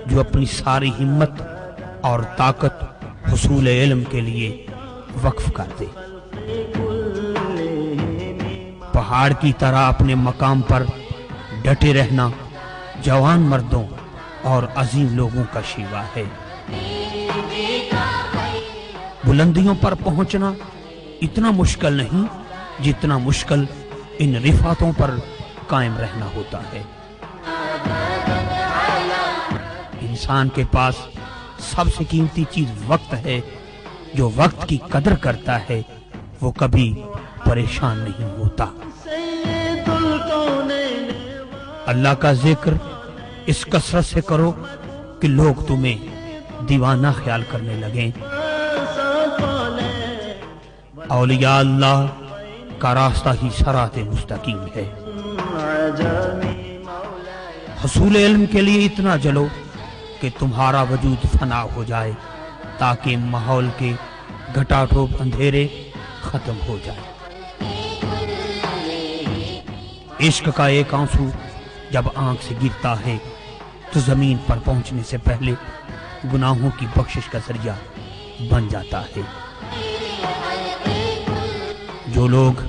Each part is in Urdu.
جو اپنی ساری ہمت اور طاقت حصول علم کے لیے وقف کر دے۔ پہاڑ کی طرح اپنے مقام پر ڈٹے رہنا جوان مردوں اور عظیم لوگوں کا شیوا ہے۔ بلندیوں پر پہنچنا اتنا مشکل نہیں جتنا مشکل ان رفعتوں پر قائم رہنا ہوتا ہے۔ انسان کے پاس سب سے قیمتی چیز وقت ہے۔ جو وقت کی قدر کرتا ہے وہ کبھی پریشان نہیں ہوتا۔ اللہ کا ذکر اس کثرت سے کرو کہ لوگ تمہیں دیوانہ خیال کرنے لگیں۔ اولیاء اللہ کا راستہ ہی صراط مستقیم ہے۔ حصول علم کے لیے اتنا جلو کہ تمہارا وجود فنا ہو جائے تاکہ ماحول کے گھٹا ٹوپ اندھیرے ختم ہو جائے۔ عشق کا ایک آنسو جب آنکھ سے گرتا ہے تو زمین پر پہنچنے سے پہلے گناہوں کی بخشش کا ذریعہ بن جاتا ہے۔ جو لوگ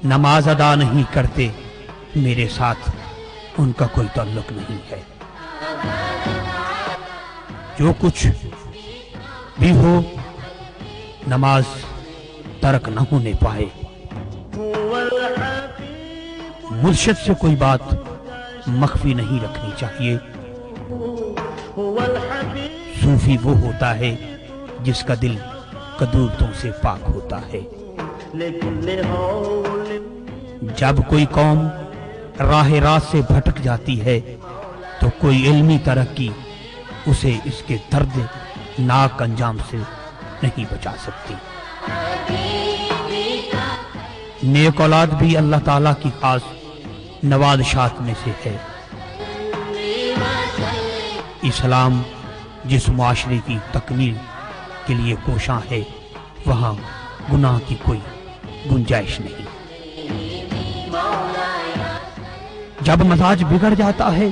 نماز ادا نہیں کرتے میرے ساتھ ان کا کوئی تعلق نہیں ہے۔ جو کچھ بھی ہو نماز ترک نہ ہونے پائے۔ مرشد سے کوئی بات مخفی نہیں رکھنی چاہیے۔ صوفی وہ ہوتا ہے جس کا دل قدورتوں سے پاک ہوتا ہے۔ جب کوئی قوم راہ راست سے بھٹک جاتی ہے تو کوئی علمی ترقی اسے اس کے درد ناک انجام سے نہیں بچا سکتی۔ نیک اولاد بھی اللہ تعالیٰ کی خاص نوازشات میں سے ہے۔ اسلام جس معاشرے کی تکمیل کے لیے کوشاں ہے وہاں گناہ کی کوئی گنجائش نہیں۔ جب مزاج بگڑ جاتا ہے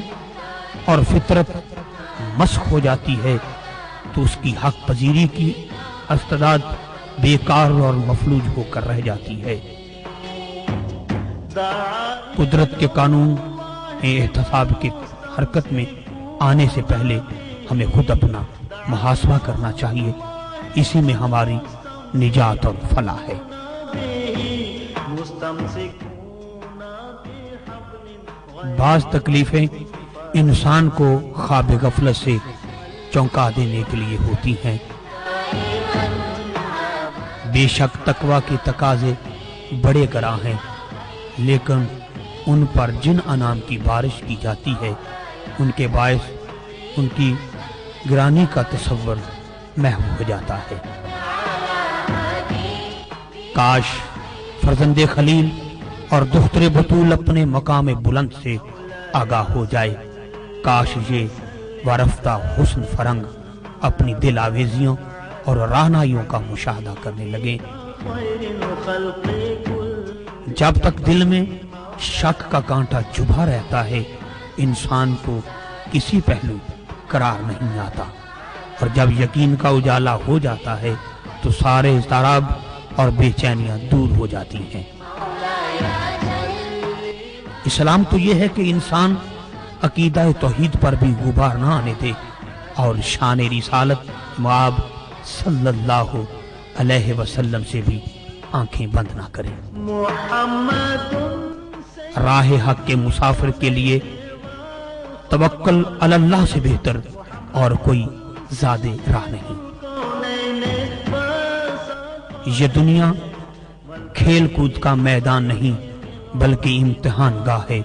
اور فطرت مسخ ہو جاتی ہے تو اس کی حق پذیری کی استعداد بیکار اور مفلوج ہو کر رہ جاتی ہے۔ قدرت کے قانون احتساب کی حرکت میں آنے سے پہلے ہمیں خود اپنا محاسبہ کرنا چاہیے۔ اسی میں ہماری نجات اور فلاح ہے۔ بعض تکلیفیں انسان کو خواب غفلت سے چونکا دینے کے لیے ہوتی ہیں۔ بے شک تقوی کے تقاضے بڑے گراں ہیں، لیکن ان پر جن انعام کی بارش کی جاتی ہے ان کے باعث ان کی گرانی کا تصور محو ہو جاتا ہے۔ کاش فرزند خلیل اور دختر بطول اپنے مقام بلند سے آگاہ ہو جائے۔ کاش یہ وارفتہ حسن فرنگ اپنی دل آویزیوں اور راہنائیوں کا مشاہدہ کرنے لگے۔ جب تک دل میں شک کا کانٹا چبھا رہتا ہے انسان کو کسی پہلو قرار نہیں آتا، اور جب یقین کا اجالا ہو جاتا ہے تو سارے اضطراب اور بے چینیاں دور ہو جاتی ہیں۔ اسلام تو یہ ہے کہ انسان عقیدہ توحید پر بھی غبار نہ آنے دے اور شان رسالت معاب صلی اللہ علیہ وسلم سے بھی آنکھیں بند نہ کرے۔ راہ حق کے مسافر کے لیے توکل علی اللہ سے بہتر اور کوئی زیادہ راہ نہیں۔ یہ دنیا کھیل کود کا میدان نہیں بلکہ امتحان گاہ ہے۔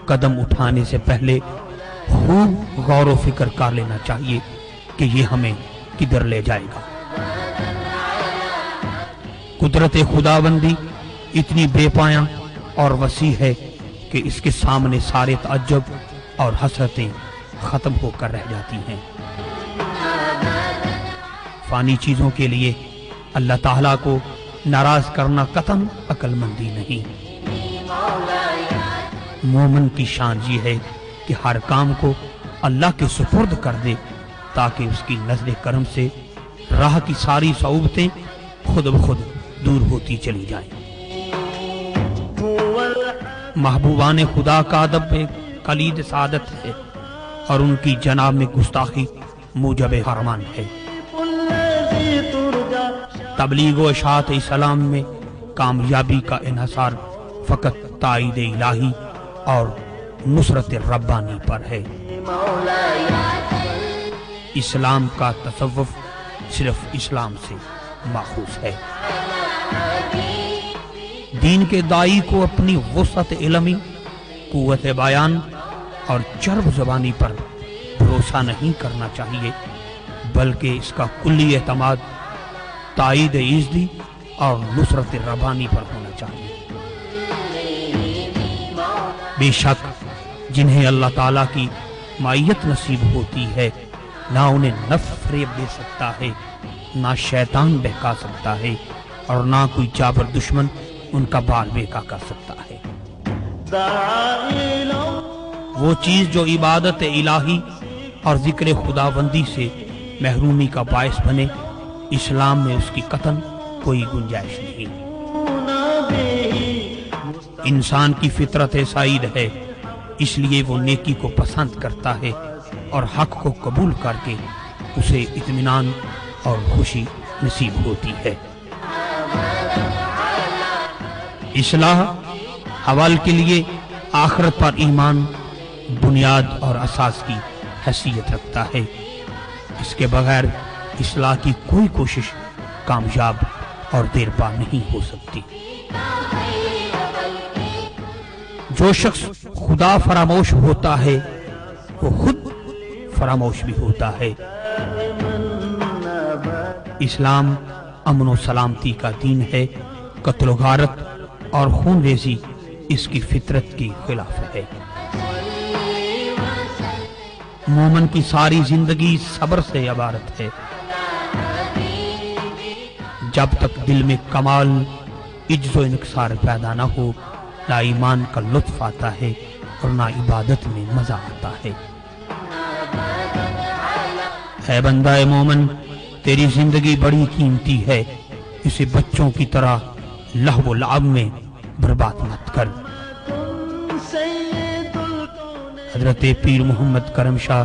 قدم اٹھانے سے پہلے خوب غور و فکر کر لینا چاہیے کہ یہ ہمیں کدھر لے جائے گا۔ قدرت خداوندی اتنی بے پایاں اور وسیع ہے کہ اس کے سامنے سارے تعجب اور حسرتیں ختم ہو کر رہ جاتی ہیں۔ فانی چیزوں کے لیے اللہ تعالیٰ کو ناراض کرنا قطعاً عقل مندی نہیں۔ مومن کی شان یہ ہے کہ ہر کام کو اللہ کے سپرد کر دے تاکہ اس کی نظر کرم سے راہ کی ساری صعوبتیں خود بخود دور ہوتی چلی جائیں۔ محبوبان خدا کا ادب میں کلید سعادت ہے اور ان کی جناب میں گستاخی موجب حرمان ہے۔ تبلیغ و اشاعت اسلام میں کامیابی کا انحصار فقط تائید الہی اور نصرت ربانی پر ہے۔ اسلام کا تصوف صرف اسلام سے ماخوذ ہے۔ دین کے داعی کو اپنی وسعت علمی، قوت بیان اور چرب زبانی پر بھروسہ نہیں کرنا چاہیے، بلکہ اس کا کلی اعتماد تائید ایزدی اور نصرت ربانی پر ہونا چاہیے۔ بے شک جنہیں اللہ تعالیٰ کی معیت نصیب ہوتی ہے، نہ انہیں نفس فریب دے سکتا ہے، نہ شیطان بہکا سکتا ہے، اور نہ کوئی جابر دشمن ان کا بال بیکا کر سکتا ہے۔ وہ چیز جو عبادت الہی اور ذکر خداوندی سے محرومی کا باعث بنے، اسلام میں اس کی قطعاً کوئی گنجائش نہیں۔ انسان کی فطرت سعید ہے، اس لیے وہ نیکی کو پسند کرتا ہے اور حق کو قبول کر کے اسے اطمینان اور خوشی نصیب ہوتی ہے۔ اصلاح حوال کے لیے آخرت پر ایمان بنیاد اور اساس کی حیثیت رکھتا ہے۔ اس کے بغیر اصلاح کی کوئی کوشش کامیاب اور دیر پا نہیں ہو سکتی۔ جو شخص خدا فراموش ہوتا ہے وہ خود فراموش بھی ہوتا ہے۔ اسلام امن و سلامتی کا دین ہے، قتل و غارت اور خون ریزی اس کی فطرت کی خلاف ہے۔ مومن کی ساری زندگی صبر سے عبارت ہے۔ جب تک دل میں کمال عجز و انکسار پیدا نہ ہو، نہ ایمان کا لطف آتا ہے اور نہ عبادت میں مزہ آتا ہے۔ اے بندہ مومن، تیری زندگی بڑی قیمتی ہے، اسے بچوں کی طرح لہو و لعب میں برباد مت کر۔ حضرت پیر محمد کرم شاہ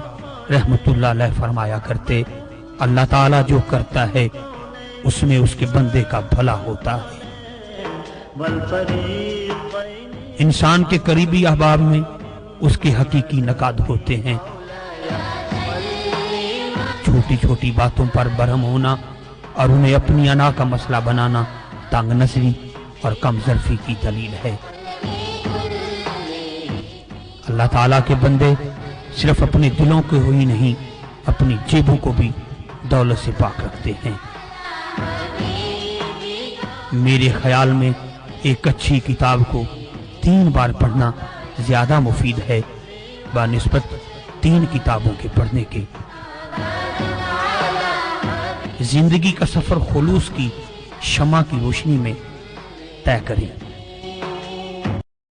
رحمت اللہ علیہ فرمایا کرتے، اللہ تعالیٰ جو کرتا ہے اس میں اس کے بندے کا بھلا ہوتا ہے۔ انسان کے قریبی احباب میں اس کے حقیقی نقاد ہوتے ہیں۔ چھوٹی چھوٹی باتوں پر برہم ہونا اور انہیں اپنی انا کا مسئلہ بنانا تنگ نظری اور کم ظرفی کی دلیل ہے۔ اللہ تعالیٰ کے بندے صرف اپنے دلوں کو ہی نہیں، اپنی جیبوں کو بھی دولت سے پاک رکھتے ہیں۔ میرے خیال میں ایک اچھی کتاب کو 3 بار پڑھنا زیادہ مفید ہے بنسبت 3 کتابوں کے پڑھنے کے۔ زندگی کا سفر خلوص کی شمع کی روشنی میں طے کریں۔